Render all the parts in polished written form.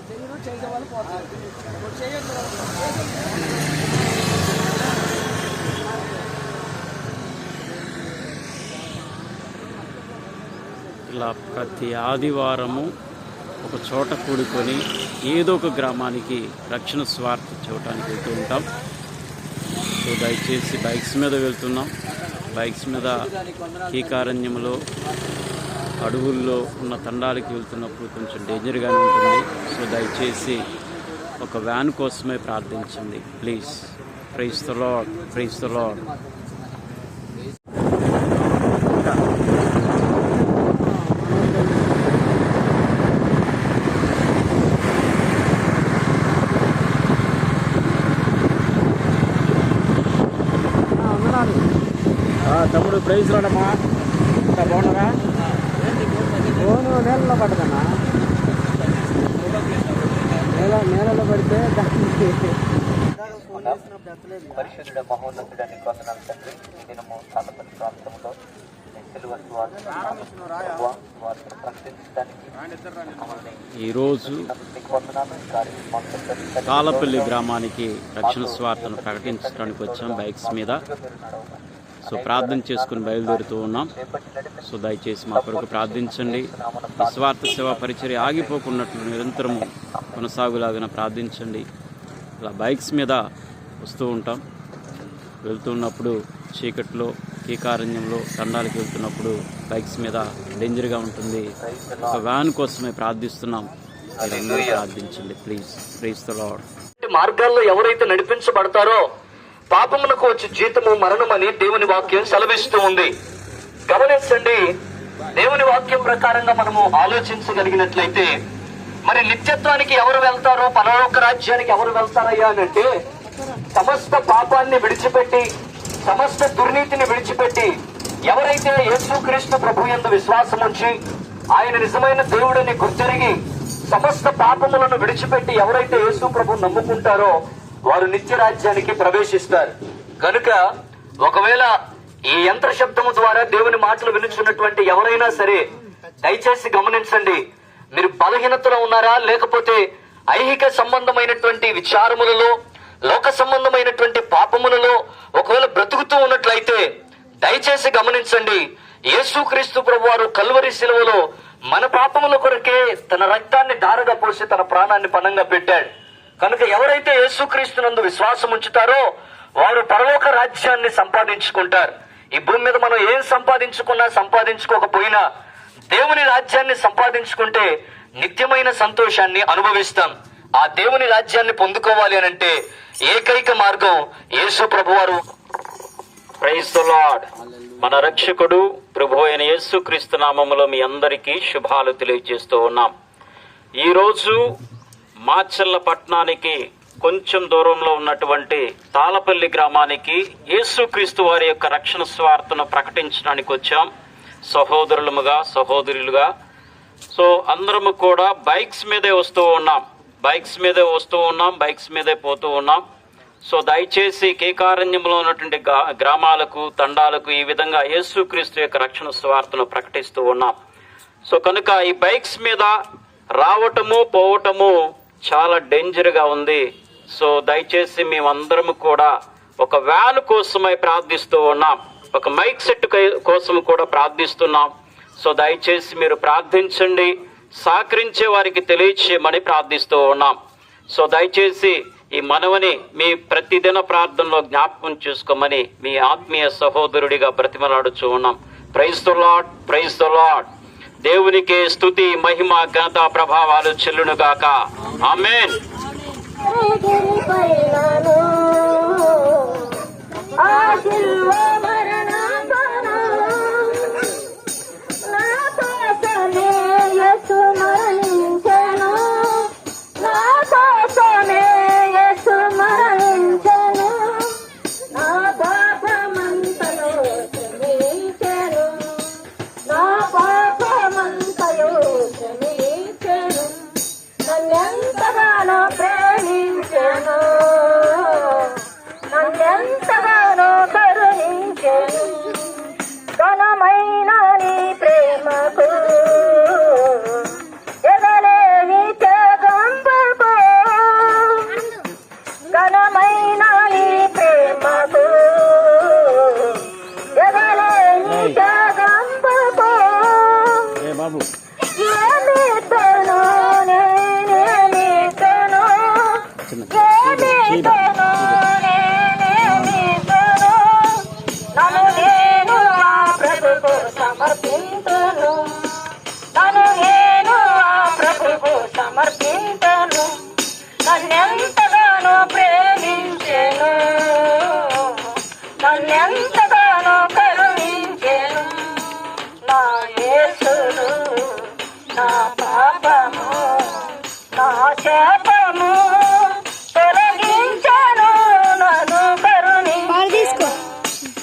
ఇలా ప్రతి ఆదివారము ఒక చోట కూడుకొని ఏదో ఒక గ్రామానికి రక్షణ స్వార్థ చూడటానికి వెళ్తూ ఉంటాం. సో దయచేసి బైక్స్ మీద వెళ్తున్నాం. బైక్స్ మీద కీకారణ్యంలో అడవుల్లో ఉన్న తండాలకి వెళ్తున్నప్పుడు కొంచెం డేంజర్గానే ఉంటుంది. సో దయచేసి ఒక వ్యాన్ కోసమే ప్రార్థించండి please. Praise the lord, praise the lord. తమ్ముడు ప్రైజ్ రాడమ్మా, బాగున్నారా? ఫోను నేలలో పడదన్నా, నేలలో పడితే పరిశుద్ధుడ మహోన్నతుడానికి వందనాలు తండ్రి. దినము తాళపల్లి ప్రాంతంలో ఈరోజు తాళపల్లి గ్రామానికి రక్షణ స్వార్థను ప్రకటించడానికి వచ్చాం బైక్స్ మీద. సో ప్రార్థన చేసుకుని బయలుదేరుతూ ఉన్నాం. సో దయచేసి మా కొరకు ప్రార్థించండి. స్వార్థ సేవా పరిచర్య ఆగిపోకున్నట్లు నిరంతరము కొనసాగులాగా ప్రార్థించండి. ఇలా బైక్స్ మీద వస్తూ ఉంటాం. వెళ్తున్నప్పుడు చీకట్లో కీకారణ్యంలో తండాలకు వెళ్తున్నప్పుడు బైక్స్ మీద డేంజర్గా ఉంటుంది. ఒక వ్యాన్ కోసమే ప్రార్థిస్తున్నాం. మీరందరూ ప్రార్థించండి ప్లీజ్. Praise the lord. మార్గాల్లో ఎవరైతే నడిపించబడతారో పాపమునకు వచ్చి జీతము మరణమని దేవుని వాక్యం సెలవిస్తూ ఉంది. గమనించండి, దేవుని వాక్యం ప్రకారంగా మనము ఆలోచించగలిగినట్లయితే మరి నిత్యత్వానికి ఎవరు వెళ్తారో, పరలోక రాజ్యానికి ఎవరు వెళ్తారయ్యా అని అంటే, సమస్త పాపాన్ని విడిచిపెట్టి సమస్త దుర్నీతిని విడిచిపెట్టి ఎవరైతే యేసుక్రీస్తు ప్రభు యందు విశ్వాసం ఉంచి ఆయన నిజమైన దేవుడిని గుర్తిరిగి సమస్త పాపములను విడిచిపెట్టి ఎవరైతే యేసు ప్రభు నమ్ముకుంటారో వారు నిత్య రాజ్యానికి ప్రవేశిస్తారు. కనుక ఒకవేళ ఈ యంత్ర శబ్దము ద్వారా దేవుని మాటలు వినుచున్నటువంటి ఎవరైనా సరే దయచేసి గమనించండి. మీరు బలహీనతలో ఉన్నారా, లేకపోతే ఐహిక సంబంధమైనటువంటి విచారములలో, లోక సంబంధమైనటువంటి పాపములలో ఒకవేళ బ్రతుకుతూ ఉన్నట్లయితే దయచేసి గమనించండి. యేసుక్రీస్తు ప్రభువారు కల్వరి శిలువలో మన పాపముల కొరకే తన రక్తాన్ని ధారగా పోసి తన ప్రాణాన్ని పణంగా పెట్టాడు. కనుక ఎవరైతే యేసుక్రీస్తునందు విశ్వాసం ఉంచుతారో వారు పరలోక రాజ్యాన్ని సంపాదించుకుంటారు. ఈ భూమి మీద మనం ఏం సంపాదించుకున్నా సంపాదించుకోకపోయినా దేవుని రాజ్యాన్ని సంపాదించుకుంటే నిత్యమైన సంతోషాన్ని అనుభవిస్తాం. ఆ దేవుని రాజ్యాన్ని పొందుకోవాలి అని అంటే ఏకైక మార్గం యేసు ప్రభువారు. Praise the lord. మన రక్షకుడు ప్రభు అయిన యేసుక్రీస్తు నామములో మీ అందరికీ శుభాలు తెలియజేస్తూ ఉన్నాం. ఈరోజు మాచర్ల పట్టణానికి కొంచెం దూరంలో ఉన్నటువంటి తాళపల్లి గ్రామానికి యేసుక్రీస్తు వారి యొక్క రక్షణ స్వార్థను ప్రకటించడానికి వచ్చాం సహోదరులుగా, సహోదరులుగా. సో అందరము కూడా బైక్స్ మీదే వస్తూ ఉన్నాం, బైక్స్ మీదే పోతూ ఉన్నాం. సో దయచేసి కేకారణ్యంలో ఉన్నటువంటి గ్రామాలకు, తండాలకు ఈ విధంగా యేసుక్రీస్తు యొక్క రక్షణ స్వార్థను ప్రకటిస్తూ ఉన్నాం. సో కనుక ఈ బైక్స్ మీద రావటము పోవటము చాలా డేంజర్గా ఉంది. సో దయచేసి మేమందరము కూడా ఒక వ్యాన్ కోసమై ప్రార్థిస్తూ ఉన్నాం, ఒక మైక్ సెట్ కోసం కూడా ప్రార్థిస్తున్నాం. సో దయచేసి మీరు ప్రార్థించండి, సహకరించే వారికి తెలియచేయమని ప్రార్థిస్తూ ఉన్నాం. సో దయచేసి ఈ మనవని మీ ప్రతిదిన ప్రార్థనలో జ్ఞాపకం చేసుకోమని మీ ఆత్మీయ సహోదరుడిగా బ్రతిమలాడుచూ ఉన్నాం. Praise the lord, praise the lord. దేవునికి స్తుతి, మహిమ, ఘనత, ప్రభావాలు చెల్లునుగాక. ఆమేన్. నన్నెంతగానో కరుణించెను. త్యాగంబకు ఏమితను నేనేమితను ఏమితను నేనేమితను నన్ను నేను ఆ ప్రభుకు సమర్పింతును నన్ను నేను ఆ ప్రభుకు సమర్పింతును నన్నెంతగానో ప్రేమించెను నన్నెంతగానో కరుణించెను నా యేసును నా పాపము నా శాపము తొలగించెను నన్ను కరుణించెను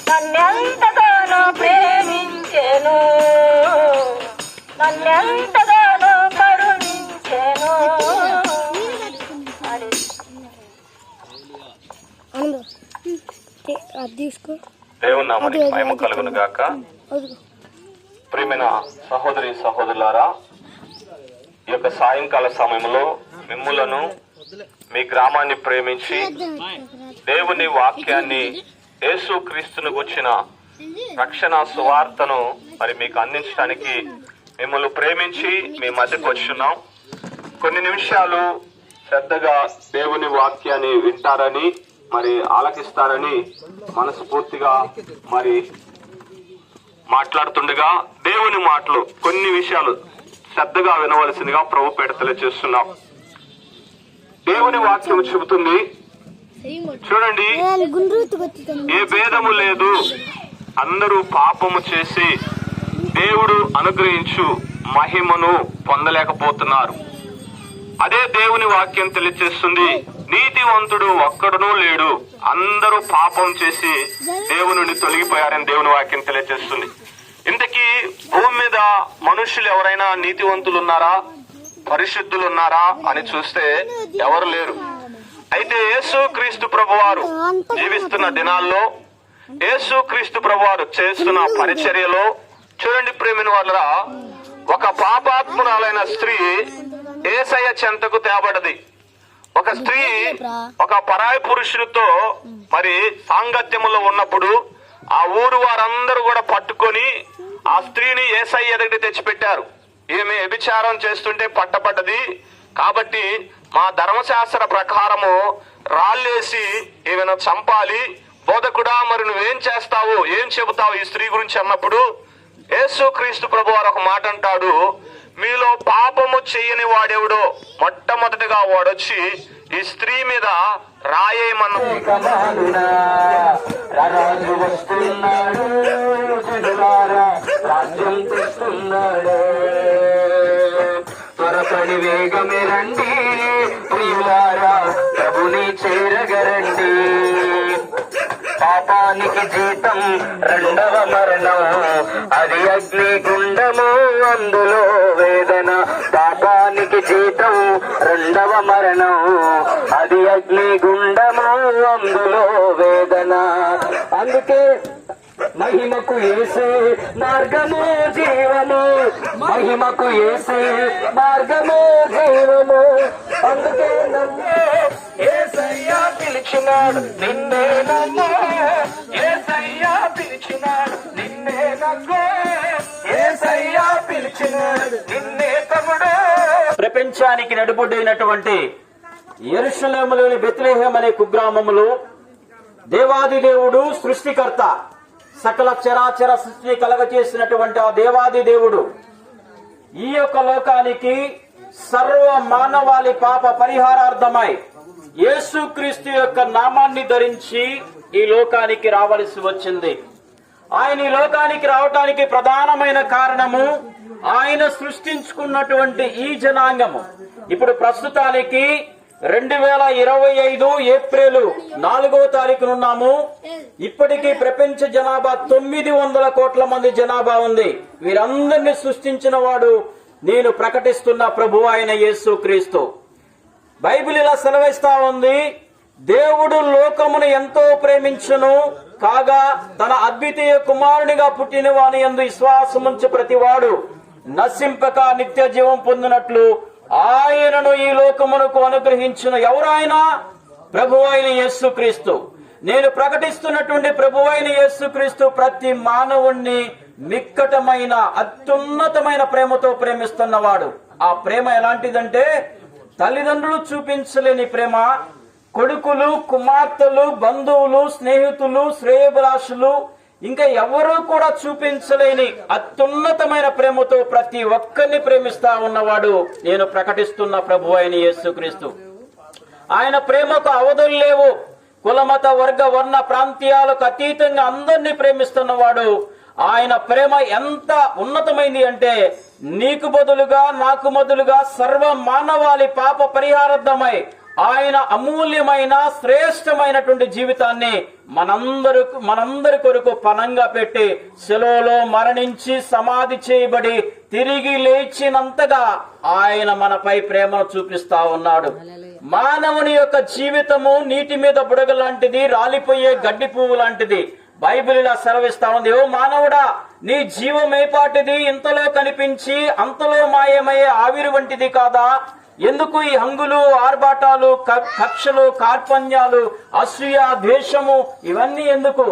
నన్నెంతగానో ప్రేమించెను నన్నెంతగానో కరుణించెను. దేవుని నామానికి మహిమ కలుగును గాక. ప్రియమైన సహోదరి సహోదరులారా, ఈ యొక్క సాయంకాల సమయంలో మిమ్ములను మీ గ్రామాన్ని ప్రేమించి దేవుని వాక్యాన్ని యేసు క్రీస్తును గుర్చిన రక్షణ సువార్తను మరి మీకు అందించడానికి మిమ్మల్ని ప్రేమించి మీ మధ్యకు వచ్చున్నాం. కొన్ని నిమిషాలు శ్రద్ధగా దేవుని వాక్యాన్ని వింటారని మరి ఆలకిస్తారని మనస్ఫూర్తిగా మరి మాట్లాడుతుండగా దేవుని మాటలు కొన్ని విషయాలు శ్రద్ధగా వినవలసిందిగా ప్రభు పెడతలే చేస్తున్నాం. దేవుని వాక్యం చెబుతుంది, చూడండి, ఏ భేదము లేదు, అందరూ పాపము చేసి దేవుడు అనుగ్రహించు మహిమను పొందలేకపోతున్నారు. అదే దేవుని వాక్యం తెలియజేస్తుంది, నీతివంతుడు ఒక్కడునూ లేడు, అందరూ పాపం చేసి దేవుని నుండి తొలగిపోయారని దేవుని వాక్యం తెలియజేస్తుంది. ఇంతకీ భూమి మీద మనుషులు ఎవరైనా నీతివంతులు ఉన్నారా, పరిశుద్ధులు ఉన్నారా అని చూస్తే ఎవరు లేరు. అయితే యేసు క్రీస్తు ప్రభువారు జీవిస్తున్న దినాల్లో, యేసు క్రీస్తు ప్రభువారు చేస్తున్న పరిచర్యలో చూడండి ప్రేమిని వాళ్ళరా, ఒక పాపాత్మురాలైన స్త్రీ యేసయ్య చెంతకు తేబడది. ఒక స్త్రీ ఒక పరాయి పురుషుడితో మరి సాంగత్యములో ఉన్నప్పుడు ఆ ఊరు వారందరూ కూడా పట్టుకొని ఆ స్త్రీని యేసయ్య ఎదుటి తెచ్చిపెట్టారు. ఈమె వ్యభిచారం చేస్తుంటే పట్టబడ్డది కాబట్టి మా ధర్మశాస్త్ర ప్రకారము రాళ్ళేసి ఈమెను చంపాలి, బోధకుడా మరి నువ్వేం చేస్తావు, ఏం చెబుతావు ఈ స్త్రీ గురించి అన్నప్పుడు యేసు క్రీస్తు ప్రభు వారు ఒక మాట అంటాడు, మీలో పాపము చేయని వాడెవడో మొట్టమొదటిగా వాడొచ్చి ఈ స్త్రీ మీద రాయేమన్నా. త్వరపడి వేగమే రండి ప్రియులారా, ప్రభుని చేరగరండి. పాపానికి జీతం రెండవ మరణం, అది అగ్ని గుండము, అందులో వేదన. పాపానికి జీతం రెండవ మరణం, అది అగ్ని గుండము, అందులో వేదన. అందుకే మహిమకు యేసే మార్గము జీవము, మహిమకు యేసే మార్గము జీవము. అందుకే నన్ను యేసయ్య పిలిచినాడు, నిన్నే నన్ను యేసయ్య పిలిచినాడు, నిన్నే నన్ను యేసయ్య పిలిచినాడు, నిన్నే తమ్ముడు. ప్రపంచానికి నడుబొడ్డైనటువంటి యెరూషలేములోని బెత్లెహేం అనే కుగ్రామములో దేవాది దేవుడు సృష్టికర్త, సకల చరాచర సృష్టిని కలగచేసినటువంటి ఆ దేవాది దేవుడు ఈ యొక్క లోకానికి సర్వ మానవాళి పాప పరిహారార్థమై యేసుక్రీస్తు యొక్క నామాన్ని ధరించి ఈ లోకానికి రావలసి వచ్చింది. ఆయన ఈ లోకానికి రావటానికి ప్రధానమైన కారణము ఆయన సృష్టించుకున్నటువంటి ఈ జనాంగము. ఇప్పుడు ప్రస్తుతానికి 2025 ఏప్రిల్ 4వ తారీఖునున్నాము. ఇప్పటికీ ప్రపంచ జనాభా 900 కోట్ల మంది జనాభా ఉంది. వీరందరినీ సృష్టించిన వాడు నేను ప్రకటిస్తున్న ప్రభు అయిన యేసుక్రీస్తు. బైబిల్ ఇలా సెలవిస్తా ఉంది, దేవుడు లోకమును ఎంతో ప్రేమించును కాగా తన అద్వితీయ కుమారునిగా పుట్టిన వాని యందు విశ్వాసముంచు ప్రతివాడు నశింపక నిత్య జీవం పొందినట్లు ఆయనను ఈ లోకమునకు అనుగ్రహించిన. ఎవరైనా ప్రభు అయిన యేసుక్రీస్తు. నేను ప్రకటిస్తున్నటువంటి ప్రభు అయిన యేసుక్రీస్తు ప్రతి మానవుణ్ణి మిక్కటమైన అత్యున్నతమైన ప్రేమతో ప్రేమిస్తున్నవాడు. ఆ ప్రేమ ఎలాంటిదంటే తల్లిదండ్రులు చూపించలేని ప్రేమ, కొడుకులు, కుమార్తెలు, బంధువులు, స్నేహితులు, శ్రేయోభిలాషులు ఇంకా ఎవరూ కూడా చూపించలేని అత్యున్నతమైన ప్రేమతో ప్రతి ఒక్కరిని ప్రేమిస్తా ఉన్నవాడు నేను ప్రకటిస్తున్న ప్రభు అయిన యేసుక్రీస్తు. ఆయన ప్రేమకు అవధులు లేవు. కులమత వర్గ వర్ణ ప్రాంతీయాలకు అతీతంగా అందరినీ ప్రేమిస్తున్నవాడు. ఆయన ప్రేమ ఎంత ఉన్నతమైంది అంటే నీకు బదులుగా నాకు బదులుగా సర్వ మానవాళి పాప పరిహారార్థమై ఆయన అమూల్యమైన శ్రేష్టమైనటువంటి జీవితాన్ని మనందరి కొరకు పణంగా పెట్టి శిలువలో మరణించి సమాధి చేయబడి తిరిగి లేచినంతగా ఆయన మనపై ప్రేమను చూపిస్తా ఉన్నాడు. మానవుని యొక్క జీవితము నీటి మీద బుడగ లాంటిది, రాలిపోయే గడ్డి పువ్వు లాంటిది. బైబిల్ ఇలా సెలవిస్తా ఉంది, ఓ మానవుడా, నీ జీవం ఏపాటిది, ఇంతలో కనిపించి అంతలో మాయమయ్యే ఆవిరి వంటిది కాదా? ఎందుకు ఈ హంగులు, ఆర్భాటాలు, కక్షలు, కార్పణ్యాలు, అసూయ, ద్వేషము ఇవన్నీ ఎందుకు?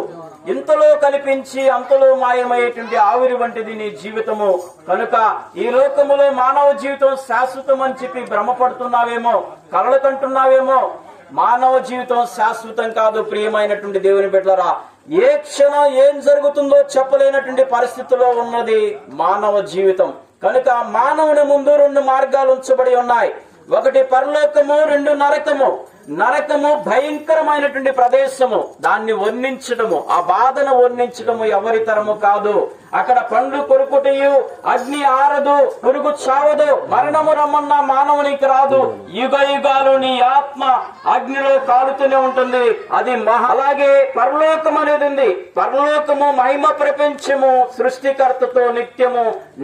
ఇంతలో కనిపించి అంతలో మాయమయ్యేటువంటి ఆవిరి వంటిది నీ జీవితము. కనుక ఈ లోకములో మానవ జీవితం శాశ్వతం అని చెప్పి భ్రమపడుతున్నావేమో, కలలు కంటున్నావేమో. మానవ జీవితం శాశ్వతం కాదు ప్రియమైనటువంటి దేవుని బిడ్డలారా. ఏ క్షణం ఏం జరుగుతుందో చెప్పలేనటువంటి పరిస్థితిలో ఉన్నది మానవ జీవితం. కనుక మానవుని ముందు 2 మార్గాలు ఉంచబడి ఉన్నాయి. ఒకటి పరలోకము, 2 నరకము. నరకము భయంకరమైనటువంటి ప్రదేశము. దాన్ని వర్ణించడము, ఆ బాధను వర్ణించడము ఎవరి తరము కాదు. అక్కడ పండ్లు కొరుకుటయు, అగ్ని ఆరదు, పురుగు చావదు, మరణము రమ్మన్నా మానవునికి రాదు. యుగ యుగాలు నీ ఆత్మ అగ్నిలో కాలుతూనే ఉంటుంది. అది అలాగే పరలోకం అనేది ఉంది. పరలోకము మహిమ ప్రపంచము, సృష్టికర్తతో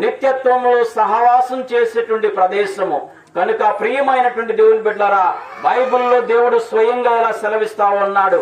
నిత్యత్వంలో సహవాసం చేసేటువంటి ప్రదేశము. కనుక ప్రియమైనటువంటి దేవుని బిడ్డలారా, బైబిల్లో దేవుడు స్వయంగా ఇలా సెలవిస్తా ఉన్నాడు,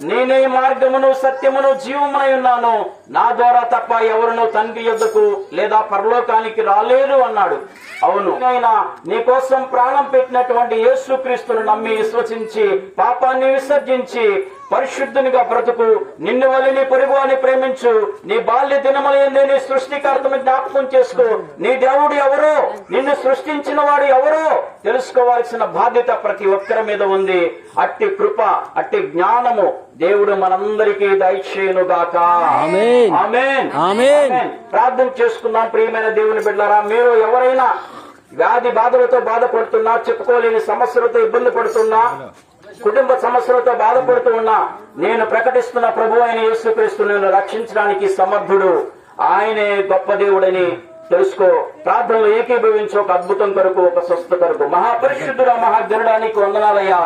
నేనే మార్గమును సత్యమును జీవమునై ఉన్నాను, నా ద్వారా తప్ప ఎవరునూ తండ్రి యొద్దకు లేదా పరలోకానికి రాలేరు అన్నాడు. అవును, ఆయన నీ కోసం ప్రాణం పెట్టినటువంటి యేసుక్రీస్తును నమ్మి విశ్వసించి పాపాన్ని విసర్జించి పరిశుద్ధునిగా బ్రతుకు, నిన్ను వల్లి నీ పొరుగు అని ప్రేమించు, నీ బాల్య దినములందే నీ సృష్టికర్తను జ్ఞాపకం చేసుకో. నీ దేవుడు ఎవరో, నిన్ను సృష్టించిన వాడు ఎవరో తెలుసుకోవాల్సిన బాధ్యత ప్రతి ఒక్కరి మీద ఉంది. అట్టి కృప, అట్టి జ్ఞానము దేవుడు మనందరికీ దయచేయునుగాక. ఆమేన్, ఆమేన్, ఆమేన్. ప్రార్థన చేసుకుందాం. ప్రియమైన దేవుని బిడ్డలారా, మీరు ఎవరైనా వ్యాధి బాధలతో బాధపడుతున్నా, చెప్పుకోలేని సమస్యలతో ఇబ్బంది పడుతున్నా, కుటుంబ సమస్యలతో బాధపడుతూ ఉన్నా, నేను ప్రకటిస్తున్న ప్రభు అయిన యేసుక్రీస్తు నిన్ను రక్షించడానికి సమర్థుడు. ఆయనే గొప్ప దేవుడని తెలుసుకో. ప్రార్థనలో ఏకీభవించి ఒక అద్భుతం కొరకు, ఒక స్వస్థ కొరకు. మహాపరిశుద్ధుడా, మహాగరుడానికి వందనాలయ్యా.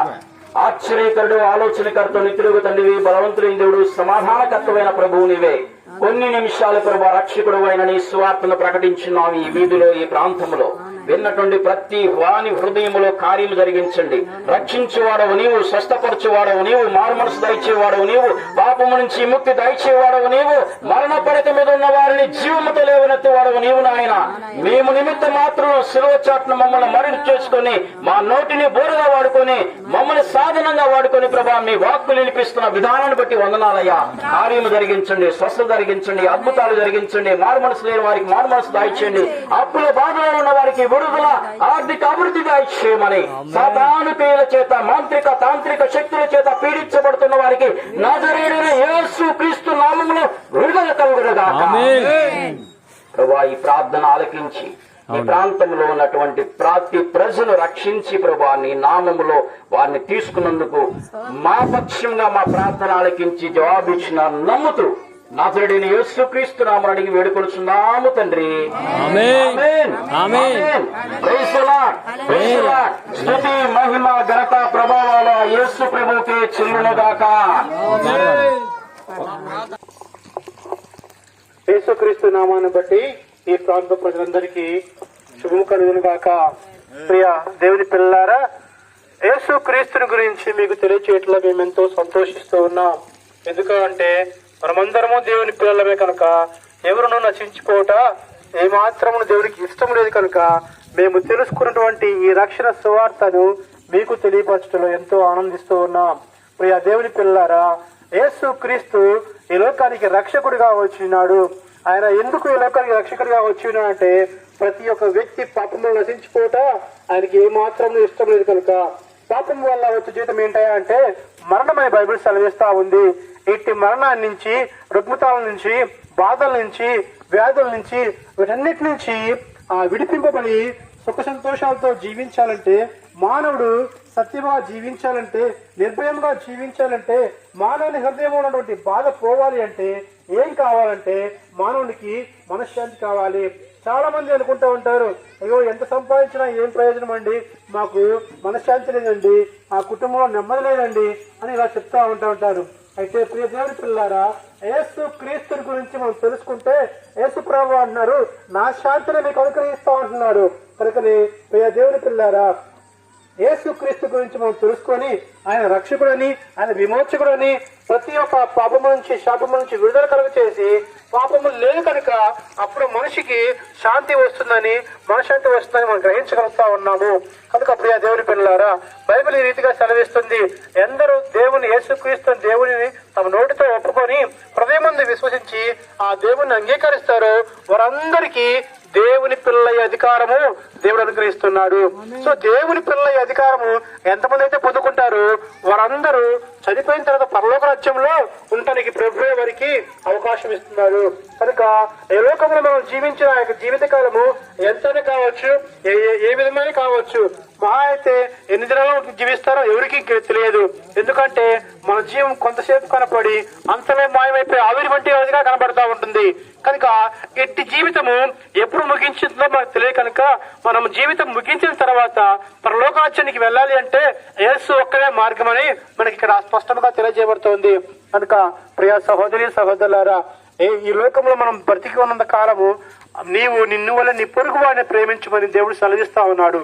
ఆశ్చర్యకరుడు, ఆలోచనకర్త, నిత్యుడు తండ్రివి, బలవంతులైన దేవుడు, సమాధానకర్తమైన ప్రభువు నీవే. కొన్ని నిమిషాల ప్రభు రక్షకుడు అయిన నీ సువార్తను ప్రకటించున్నావు. ఈ వీధిలో, ఈ ప్రాంతంలో విన్నటువంటి ప్రతి వాని హృదయములో కార్యము జరిగించండి. రక్షించేవాడవు నీవు, స్వస్థపరచువాడవు నీవు, మారుమనసు దయచేవాడవు నీవు, పాపము నుంచి ముక్తి దయచేవాడవు నీవు, మరణ పడక మీద ఉన్న వారిని జీవముతో లేవనెత్తువాడవు నీవు నాయన. మేము నిమిత్త మాత్రం శిలువ చాటును మమ్మల్ని మరణి చేసుకుని, మా నోటిని బోరుగా వాడుకొని, మమ్మల్ని సాధనంగా వాడుకొని ప్రభా మీ వాక్కులు వినిపిస్తున్న విధానాన్ని బట్టి వందనాలయ్యా. కార్యము జరిగించండి, స్వస్థత జరిగించండి, అద్భుతాలు జరిగించండి. మారుమనసు లేని వారికి మారుమనసు దాయిచేయండి. అప్పుల బాధలో ఉన్న వారికి విడుదల, ఆర్థిక అభివృద్ధి దాయిచేయమని, సాతాను పేర్ల చేత, మాంత్రిక తాంత్రిక శక్తుల చేత పీడించబడుతున్న వారికి నజరేయుడైన యేసుక్రీస్తు నామములో విడుదల కలుగునుగాక. ప్రభువా, ఈ ప్రార్థన ఆలకించి ఈ ప్రాంతంలో ఉన్నటువంటి ప్రతి ప్రజలు రక్షించి ప్రభువా నీ నామములో వారిని తీసుకున్నందుకు మా పక్షంగా మా ప్రార్థన ఆలకించి జవాబిచ్చిన నమ్ముతూ నజరేయుడైన యేసుక్రీస్తు నామమున అడిగి వేడుకొనుచున్నాము తండ్రి. ఆమేన్, ఆమేన్. Praise the lord, praise the lord. స్తుతి, మహిమ, ఘనత, ప్రభావాలు యేసు ప్రభువుకే చెల్లునుగాక. యేసుక్రీస్తు నామాన్ని బట్టి ఈ ప్రాంత ప్రజలందరికీ శుభము కలుగునుగాక. ప్రియ దేవుని పిల్లారా, యేసుక్రీస్తుని గురించి మీకు తెలియచేయట్లో మేము ఎంతో సంతోషిస్తూ ఉన్నాం. ఎందుకంటే మనమందరము దేవుని పిల్లలమే కనుక ఎవరునూ నశించిపోవట ఏమాత్రము దేవునికి ఇష్టం లేదు. కనుక మేము తెలుసుకున్నటువంటి ఈ రక్షణ సువార్తను మీకు తెలియపరచడంలో ఎంతో ఆనందిస్తూ ఉన్నాం. ప్రియ దేవుని పిల్లారా, యేసుక్రీస్తు ఈ లోకానికి రక్షకుడిగా వచ్చినాడు. ఆయన ఎందుకు ఈ లోకానికి రక్షకుడిగా వచ్చిన అంటే ప్రతి ఒక్క వ్యక్తి పాపంలో నశించిపోట ఆయనకి ఏమాత్రం ఇష్టం లేదు కనుక పాపం వల్ల వచ్చే జీవితం ఏంటయా అంటే మరణమని బైబిల్ సెలవిస్తా ఉంది. ఇట్టి మరణాన్ని నుంచి, రుగ్మతాల నుంచి, బాధల నుంచి, వ్యాధుల నుంచి, వీటన్నిటి నుంచి విడిపింపబడి సుఖ సంతోషాలతో జీవించాలంటే, మానవుడు సత్యంగా జీవించాలంటే, నిర్భయంగా జీవించాలంటే, మానవుని హృదయంలో ఉన్నటువంటి బాధ పోవాలి అంటే ఏం కావాలంటే మానవునికి మనశ్శాంతి కావాలి. చాలా మంది అనుకుంటా ఉంటారు, అయ్యో ఎంత సంపాదించినా ఏం ప్రయోజనం అండి, మాకు మనశ్శాంతి లేదండి, ఆ కుటుంబంలో నెమ్మది లేదండి అని ఇలా చెప్తా ఉంటారు. అయితే ప్రియ దేవుని పిల్లారా, యేసు క్రీస్తుని గురించి మనం తెలుసుకుంటే యేసు ప్రభువు అంటున్నారు, నా శాంతిని మీకు అనుగ్రహిస్తా ఉంటున్నాడు. కనుకనే ప్రియ దేవుని పిల్లారా, యేసు క్రీస్తు గురించి మనం తెలుసుకొని ఆయన రక్షకుడని, ఆయన విమోచకుడని, ప్రతి ఒక్క పాపము నుంచి, శాపము నుంచి విడుదల కలుగ చేసి పాపము లేదు కనుక అప్పుడు మనిషికి శాంతి వస్తుందని, మనశ్శాంతి వస్తుందని మనం గ్రహించగలుగుతా ఉన్నాము. కనుక ప్రియ దేవుని పిల్లారా, బైబిల్ ఈ రీతిగా సెలవిస్తుంది, ఎందరూ దేవుని యేసుక్రీస్తు దేవుని తమ నోటితో ఒప్పుకొని హృదయమందు విశ్వసించి ఆ దేవుని అంగీకరిస్తారో వారందరికీ దేవుని పిల్లల అధికారము దేవుడు అనుగ్రహిస్తున్నాడు. సో దేవుని పిల్లల అధికారము ఎంతమంది అయితే పొందుకుంటారో వారందరూ చనిపోయిన తర్వాత పరలోక రాజ్యంలో ఉండటానికి ప్రభువే వారికి అవకాశం ఇస్తున్నారు. కనుక ఏ లోకంలో మనం జీవించిన ఆ యొక్క జీవిత కాలము ఎంతనే కావచ్చు, ఏ విధమైన కావచ్చు, మహా అయితే ఎన్ని దినాలు జీవిస్తారో ఎవరికి తెలియదు. ఎందుకంటే మన జీవం కొంతసేపు కనపడి అంతలో మాయమైపోయి ఆవిరి వంటి రోజుగా కనబడతా ఉంటుంది. కనుక ఎట్టి జీవితము ఎప్పుడు ముగించిందో మనకు తెలియదు. కనుక మనం జీవితం ముగించిన తర్వాత పరలోకరాజ్యానికి వెళ్ళాలి అంటే యేసు ఒక్కడే మార్గం అని మనకి ఇక్కడ స్పష్టంగా తెలియజేయబడుతోంది. కనుక ప్రియ సహోదరి సహోదరులారా, ఈ లోకంలో మనం బ్రతికి ఉన్నంత కాలము నీవు నిన్ను వల్ల నీ పొరుగు వాడిని ప్రేమించమని దేవుడు సెలవిస్తా ఉన్నాడు.